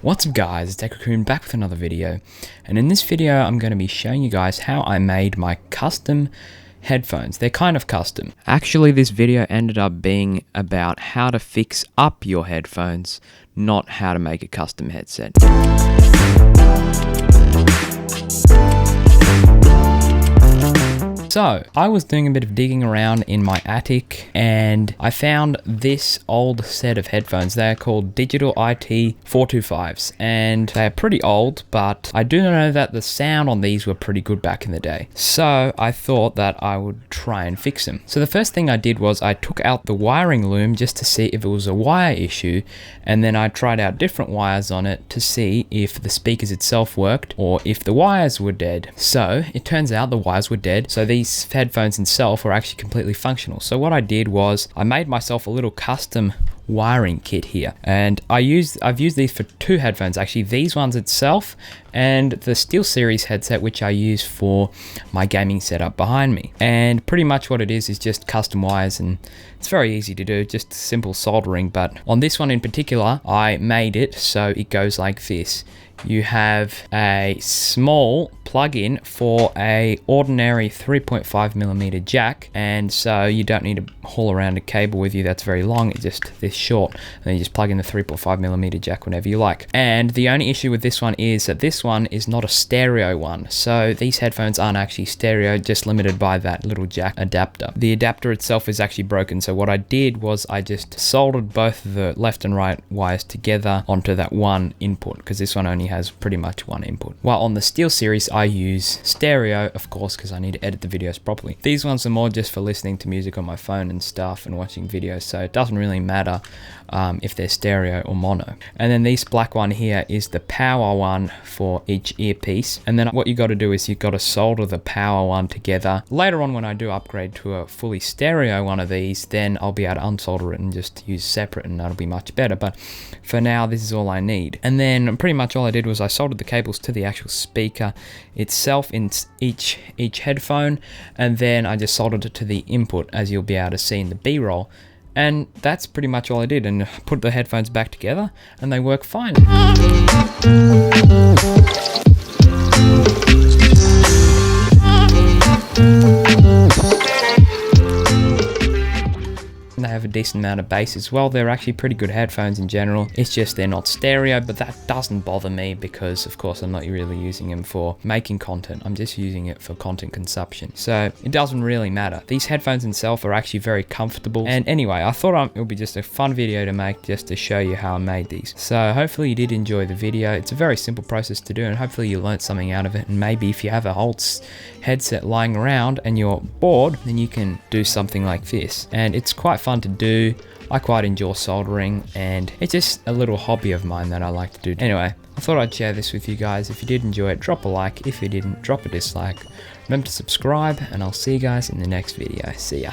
What's up guys, it's Raccoon back with another video, and in this video I'm going to be showing you guys how I made my custom headphones. They're kind of custom. Actually, this video ended up being about how to fix up your headphones, not how to make a custom headset. So, I was doing a bit of digging around in my attic and I found this old set of headphones. They're called Digital IT 425s and they're pretty old, but I do know that the sound on these were pretty good back in the day. So, I thought that I would try and fix them. So, the first thing I did was I took out the wiring loom just to see if it was a wire issue, and then I tried out different wires on it to see if the speakers itself worked or if the wires were dead. So, it turns out the wires were dead. So, these headphones themselves were actually completely functional. So what I did was I made myself a little custom wiring kit here, and I've used these for two headphones actually, these ones itself and the SteelSeries headset which I use for my gaming setup behind me. And pretty much what it is just custom wires, and it's very easy to do, just simple soldering. But on this one in particular, I made it so it goes like this. You have a small plug-in for a ordinary 3.5mm jack, and so you don't need to haul around a cable with you that's very long. It's just this short, and then you just plug in the 3.5mm jack whenever you like. And the only issue with this one is that this one is not a stereo one, so these headphones aren't actually stereo, just limited by that little jack adapter. The adapter itself is actually broken, so what I did was I just soldered both the left and right wires together onto that one input, because this one only has pretty much one input. While on the SteelSeries I use stereo, of course, because I need to edit the videos properly. These ones are more just for listening to music on my phone and stuff and watching videos, so it doesn't really matter if they're stereo or mono. And then this black one here is the power one for each earpiece, and then what you got to do is you've got to solder the power one together. Later on when I do upgrade to a fully stereo one of these, then I'll be able to unsolder it and just use separate, and that'll be much better. But for now this is all I need. And then pretty much all I did was I soldered the cables to the actual speaker itself in each headphone, and then I just soldered it to the input, as you'll be able to see in the B-roll. And that's pretty much all I did, and put the headphones back together and they work fine. They have a decent amount of bass as well. They're actually pretty good headphones in general. It's just they're not stereo, but that doesn't bother me because of course I'm not really using them for making content. I'm just using it for content consumption. So it doesn't really matter. These headphones themselves are actually very comfortable. And anyway, I thought it would be just a fun video to make, just to show you how I made these. So hopefully you did enjoy the video. It's a very simple process to do, and hopefully you learned something out of it. And maybe if you have a old headset lying around and you're bored, then you can do something like this. And it's quite fun to do. I quite enjoy soldering, and it's just a little hobby of mine that I like to do. Anyway, I thought I'd share this with you guys. If you did enjoy it, drop a like. If you didn't, drop a dislike. Remember to subscribe, and I'll see you guys in the next video. See ya.